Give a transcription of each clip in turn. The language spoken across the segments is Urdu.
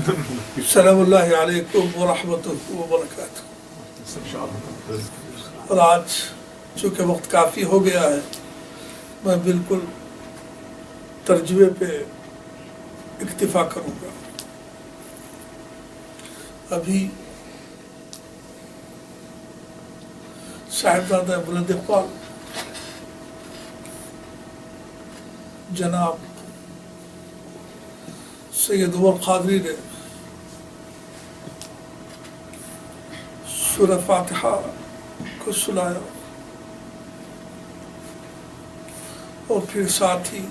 السلام اللہ علیکم ورحمۃ اللہ وبرکاتہ۔ اور آج چونکہ وقت کافی ہو گیا ہے، میں بالکل ترجمے پہ اکتفا کروں گا۔ ابھی صاحبزادہ بلند اقبال جناب سید عمر قادری نے سورہ فاتحہ کو سنایا، اور پھر ساتھ ہی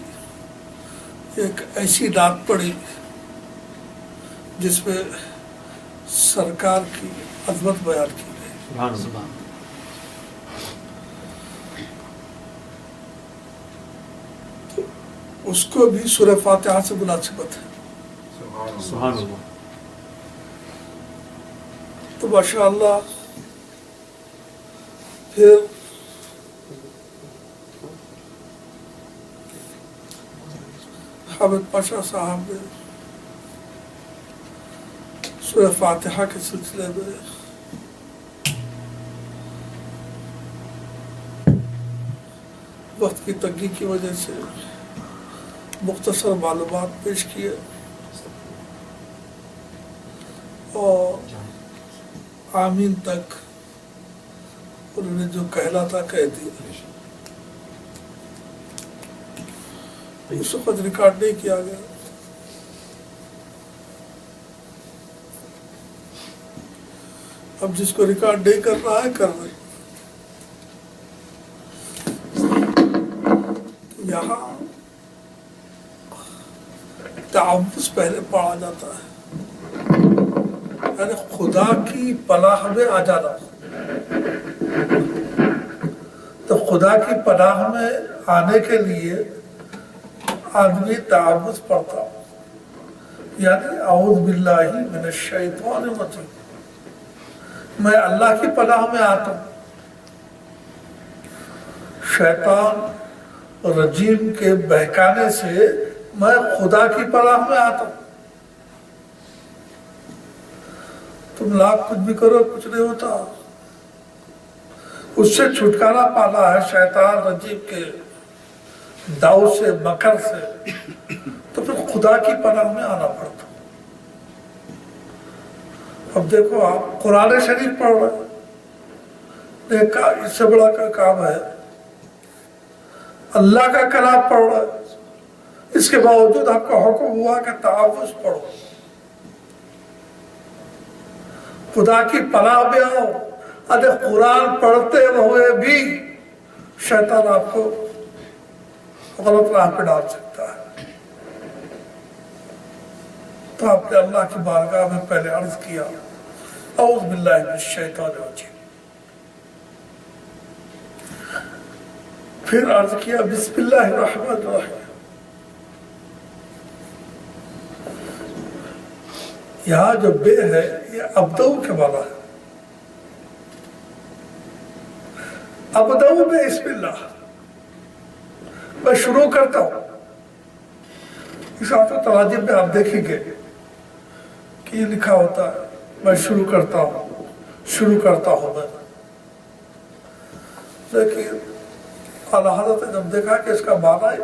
ایک ایسی نعت پڑھی جس میں سرکار کی عظمت بیان کی گئی۔ تو اس کو بھی سورہ فاتحہ سے مناسبت ہے۔ سبحان اللہ۔ تو ماشاءاللہ پھر حامد پاشا صاحب نے سورہ فاتحہ کے سلسلے میں وقت کی تنگی کی وجہ سے مختصر معلومات پیش کیے، اور آمین تک انہوں نے جو کہنا تھا کہہ دیا۔ اس وقت ریکارڈ نہیں کیا گیا۔ اب جس کو ریکارڈ نہیں کر رہا ہے کر رہے۔ یہاں تعوذ پہلے پڑھا جاتا ہے، یعنی خدا کی پناہ میں آ جانا۔ تو خدا کی پناہ میں آنے کے لیے آدمی تعوذ پڑھتا ہوں، یعنی اعوذ باللہ من الشیطان الرجیم، میں اللہ کی پناہ میں آتا ہوں شیطان رجیم کے بہکانے سے، میں خدا کی پناہ میں آتا ہوں۔ تم لاکھ کچھ بھی کرو کچھ نہیں ہوتا، اس سے چھٹکارا پانا ہے شیطان رجیم کے داؤ سے، مکر سے، تو پھر خدا کی پناہ میں آنا پڑتا۔ اب دیکھو آپ قرآن شریف پڑھ رہے ہیں، اس سے بڑا کام ہے اللہ کا کلام پڑھ رہے ہیں، اس کے باوجود آپ کا حکم ہوا کہ تعوذ پڑھو، خدا کی پناہ میں آؤ۔ ارے قرآن پڑھتے ہوئے بھی شیطان آپ کو غلط راہ پہ ڈال سکتا ہے۔ تو آپ نے اللہ کی بارگاہ میں پہلے عرض کیا اعوذ باللہ من الشیطان الرجیم، پھر عرض کیا بسم اللہ الرحمن الرحیم۔ یہاں جو بے ہے یہ ابدو کے معنی ہے، ابدو میں بسم اللہ، میں شروع کرتا ہوں۔ اس آیت تراجم میں آپ دیکھیں گے کہ یہ لکھا ہوتا ہے میں شروع کرتا ہوں میں، لیکن اعلیٰ حضرت نے جب دیکھا کہ اس کا معنی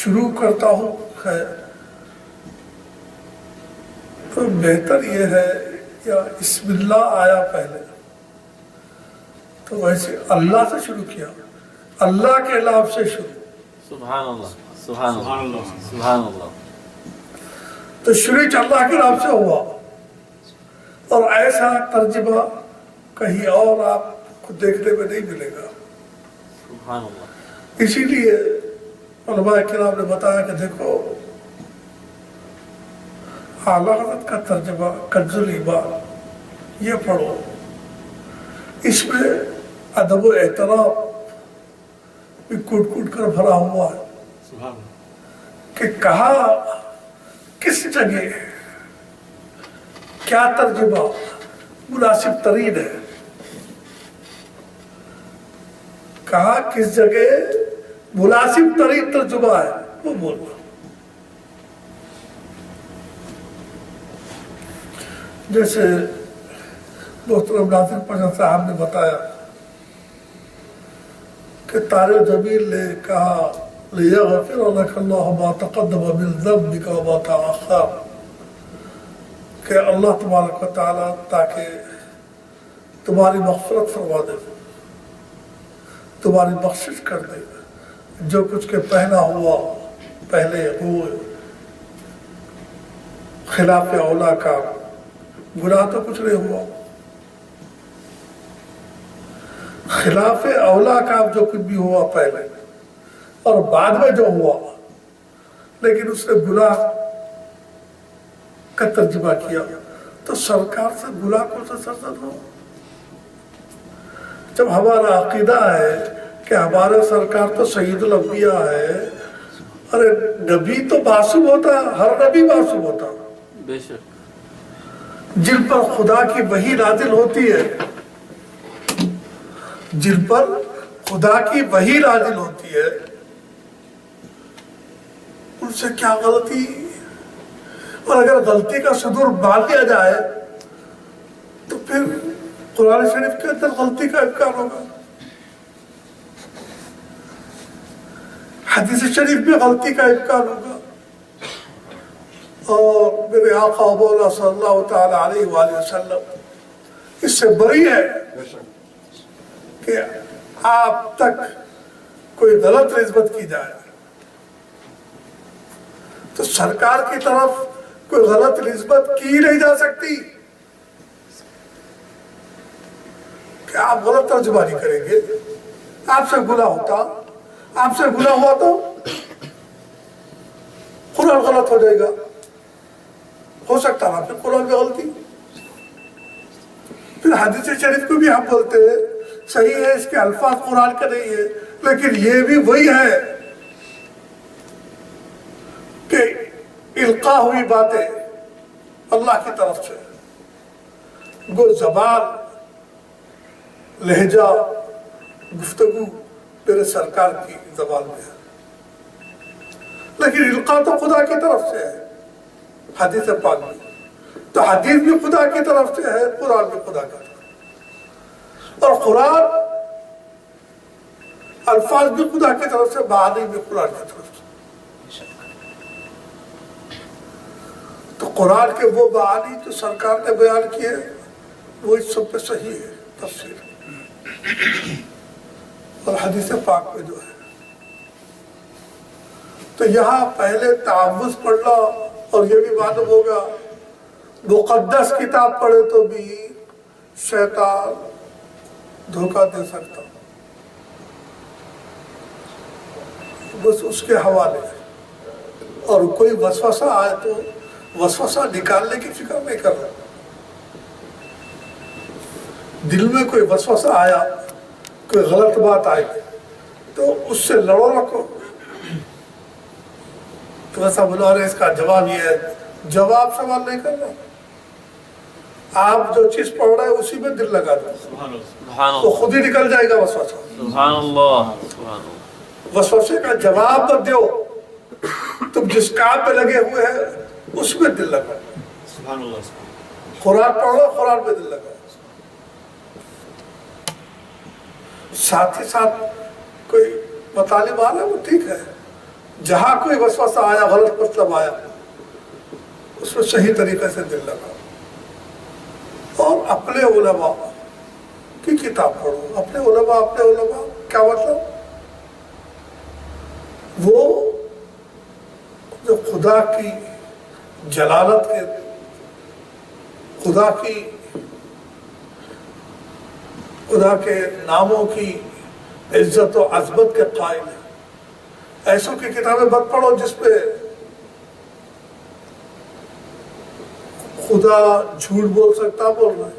شروع کرتا ہوں ہے، تو بہتر یہ ہے یا بسم اللہ آیا پہلے، تو ویسے اللہ سے شروع کیا، اللہ کے نام سے شروع۔ سبحان اللہ، سبحان اللہ، سبحان اللہ۔ تو شروع اللہ کے نام سے ہوا، اور ایسا ترجمہ کہیں اور آپ کو دیکھنے میں نہیں ملے گا۔ سبحان اللہ۔ اسی لیے علماء کرام نے بتایا کہ دیکھو اعلیٰ حضرت کا ترجمہ کنز الایمان یہ پڑھو، اس میں ادب و احترام بھی کوٹ کوٹ کر بھرا ہوا ہے کہ کہاں کس جگہ کیا ترجمہ مناسب ترین ہے، کہاں کس جگہ مناسب ترین ترجمہ ہے وہ بولنا۔ جیسے محترم ناظر پشا صاحب نے بتایا کہ طارق جمیل نے کہا لِيَغْفِرَ لَكَ اللَّهُ مَا تَقَدَّمَ مِنْ ذَنْبِكَ وَمَا تَأَخَّرَ، کہ اللہ تبارک و تعالیٰ تاکہ تمہاری مغفرت فرما دے، تمہاری بخشش کر دے، جو کچھ کے پہنا ہوا پہلے ہوئے خلاف اولا کا گناہ تو کچھ نہیں ہوا، خلاف اولا کا جو کچھ بھی ہوا پہلے اور بعد میں جو ہوا، لیکن اس نے گناہ کا ترجمہ کیا تو سرکار سے گناہ کو سے سرزد ہو۔ جب ہمارا عقیدہ ہے کہ ہمارے سرکار تو سید الانبیاء ہے، ارے نبی تو معصوم ہوتا ہے، ہر نبی معصوم ہوتا ہے، بے شک، جن پر خدا کی وحی نازل ہوتی ہے، جن پر خدا کی وحی نازل ہوتی ہے، ان سے کیا غلطی؟ اور اگر غلطی کا صدور مان لیا جائے تو پھر قرآن شریف کے اندر غلطی کا امکان ہوگا، حدیث شریف میں غلطی کا امکان ہوگا، اور میرے آقا و مولا صلی اللہ تعالی علیہ وآلہ وسلم اس سے بری ہے کہ آپ تک کوئی غلط نسبت کی جائے، تو سرکار کی طرف کوئی غلط نسبت کی نہیں جا سکتی کہ آپ غلط ترجمہ نہیں کریں گے، آپ سے گناہ ہوتا، آپ سے گناہ ہوا تو قرآن غلط ہو جائے گا، ہو سکتا نا پھر قرآن میں غلطی، پھر حدیث شریف کو بھی ہم بولتے ہیں صحیح ہے، اس کے الفاظ قرآن کے نہیں ہے، لیکن یہ بھی وہی ہے کہ القاء ہوئی باتیں اللہ کی طرف سے، گو زبان لہجہ گفتگو میرے سرکار کی زبان میں ہے، لیکن القاء تو خدا کی طرف سے ہے، حدیث پاک میں تو حدیث بھی خدا کی طرف سے ہے، قرآن بھی خدا کی طرف، اور قرآن الفاظ بھی خدا کی طرف سے، معانی بھی قرآن کی طرف سے، تو قرآن کے وہ معانی جو سرکار نے بیان کیے وہ اس سب پہ صحیح ہے تفسیر، اور حدیث پاک میں جو ہے، تو یہاں پہلے تعوذ پڑھنا، اور یہ بھی معلوم ہوگا مقدس کتاب پڑھے تو بھی شیطان دھوکہ دے سکتا، بس اس کے حوالے، اور کوئی وسوسہ آئے تو وسوسہ نکالنے کی فکر نہیں کر رہا، دل میں کوئی وسوسہ آیا، کوئی غلط بات آئی تو اس سے لڑو رکھو، تو ایسا بلا رہے اس کا جواب یہ ہے، جواب سوال نہیں کرنا، آپ جو چیز پڑھ رہے ہیں اسی میں دل لگا دو، تو خود ہی نکل جائے گا وسوسہ، سبحان اللہ، سبحان اللہ، وسوسے کا جواب مت دیو، تم جس کام پہ لگے ہوئے ہیں اس میں دل لگا، سبحان اللہ، قرآن پڑھو، قرآن میں دل لگا، ساتھ ہی ساتھ کوئی مطالب آ رہا ہے وہ ٹھیک ہے، جہاں کوئی وسوسہ آیا، غلط مطلب آیا، اس میں صحیح طریقے سے دل لگا، اور اپنے علماء کی کتاب پڑھو، اپنے علماء کیا مطلب؟ وہ جو خدا کی جلالت کے، خدا کے ناموں کی عزت و عظمت کے قائل ہیں، ایسوں کی کتابیں مت پڑھو جس پہ خدا جھوٹ بول سکتا بول رہا ہے،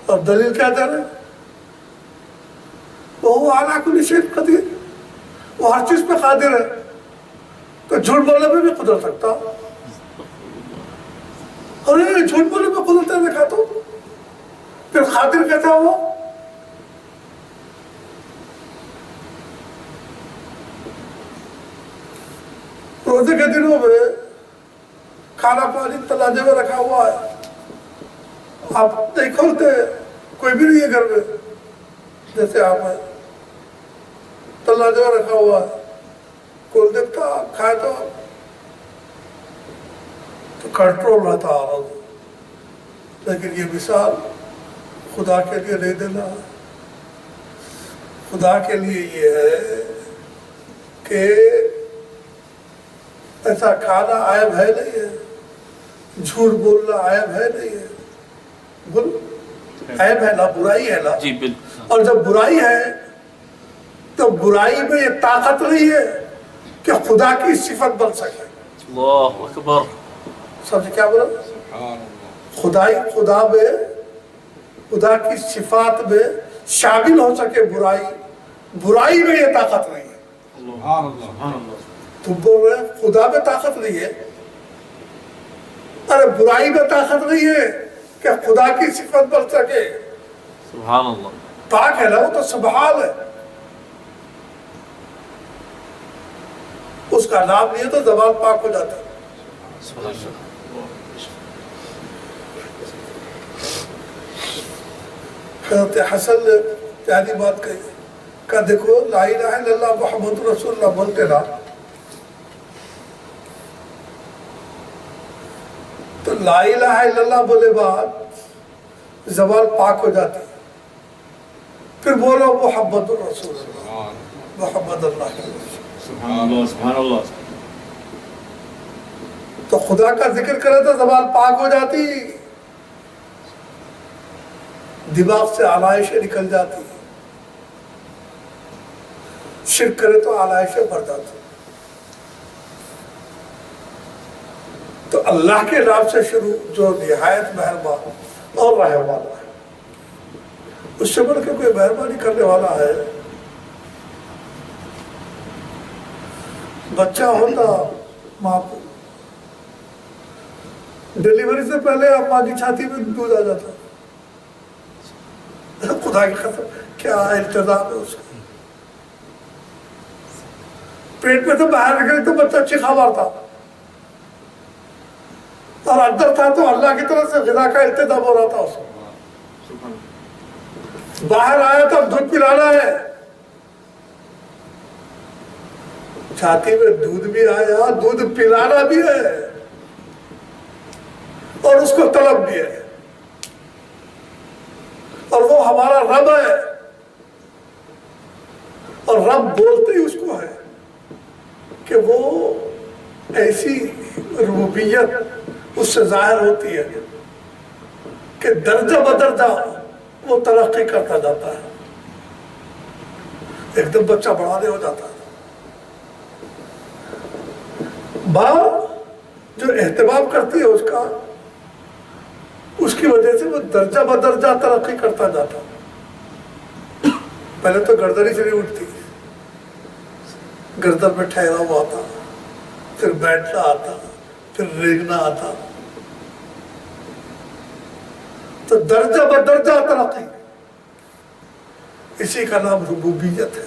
اور دلیل کیا دے رہے ہیں؟ وہ اعلیٰ کل شیء قدیر، وہ ہر چیز پہ قادر ہے، تو جھوٹ بولنے میں بھی قدرت سکتا، اور یہ جھوٹ بولنے میں قدرت ہے دیکھا تو پھر قادر کہتا ہوا، روزے کے دنوں میں کھانا پانی تلاجے میں رکھا ہوا ہے، آپ نہیں کھولتے، کوئی بھی نہیں ہے گھر میں، جیسے آپ ہیں، تلاجے میں رکھا ہوا ہے، کھول دیتا کھائے تو کنٹرول رہتا عورت۔ لیکن یہ مثال خدا کے لیے نہیں دینا، خدا کے لیے یہ ہے کہ ایسا کھانا عیب ہے نہیں ہے، جھوٹ بولنا عیب ہے نہیں ہے، بول عیب ہے نا، برائی ہے نا، جی بالکل، اور جب برائی ہے تو برائی میں یہ طاقت نہیں ہے کہ خدا کی صفت بن سکے۔ اللہ اکبر، سمجھ کیا بولا؟ خدا میں، خدا کی صفات میں شامل ہو سکے برائی میں یہ طاقت نہیں ہے۔ سبحان اللہ، تم بول رہے ہیں خدا میں طاقت نہیں ہے، ارے برائی میں طاقت نہیں ہے کہ خدا کی صفت بن سکے۔ سبحان اللہ، پاک ہے نا، وہ تو سبحان ہے، اس کا نام نہیں ہے تو زبان پاک ہو جاتا ہے۔ سبحان اللہ، حضرت حسن نے پیاری بات کہی، کہا دیکھو لا الہ الا اللہ محمد رسول اللہ بولتے نا تو لا الہ الا اللہ بولے بعد زبان پاک ہو جاتی، پھر بولو محمد رسول اللہ، محمد اللہ کے رسول، سبحان اللہ، سبحان اللہ، تو خدا کا ذکر کرے تو زبان پاک ہو جاتی، دماغ سے آلائشیں نکل جاتی، شرک کرے تو آلائشیں بڑھ جاتی۔ تو اللہ کے نام سے شروع جو نہایت مہربان اور رحم والا ہے، اس سے بڑھ کے کوئی مہربانی کرنے والا ہے؟ بچہ ہوتا ماں کو ڈیلیوری سے پہلے ماں کی چھاتی میں دودھ آ جاتا، خدا کی قسم کیا التزام ہے اس کا، پیٹ میں تو باہر نکلے تو بچہ چیخا مارتا، اور اندر تھا تو اللہ کی طرف سے غذا کا التزام ہو رہا تھا اس کو، باہر آیا تو دودھ پلانا ہے، چھاتی میں دودھ بھی آیا، دودھ پلانا بھی ہے، اور اس کو طلب بھی ہے، اور وہ ہمارا رب ہے، اور رب بولتے ہی اس کو ہے کہ وہ ایسی ربوبیت اس سے ظاہر ہوتی ہے کہ درجہ بدرجہ وہ ترقی کرتا جاتا ہے، ایک دم بچہ بڑھانے ہو جاتا ہے۔ ماں جو اہتمام کرتی ہے اس کی وجہ سے وہ درجہ بدرجہ ترقی کرتا جاتا، پہلے تو گردن ہی سے نہیں اٹھتی، گردن میں ٹھہراوا آتا، پھر بیٹھنا آتا، پھر ریگنا آتا، تو درجہ بدرجہ ترقی، اسی کا نام ربوبیت ہے۔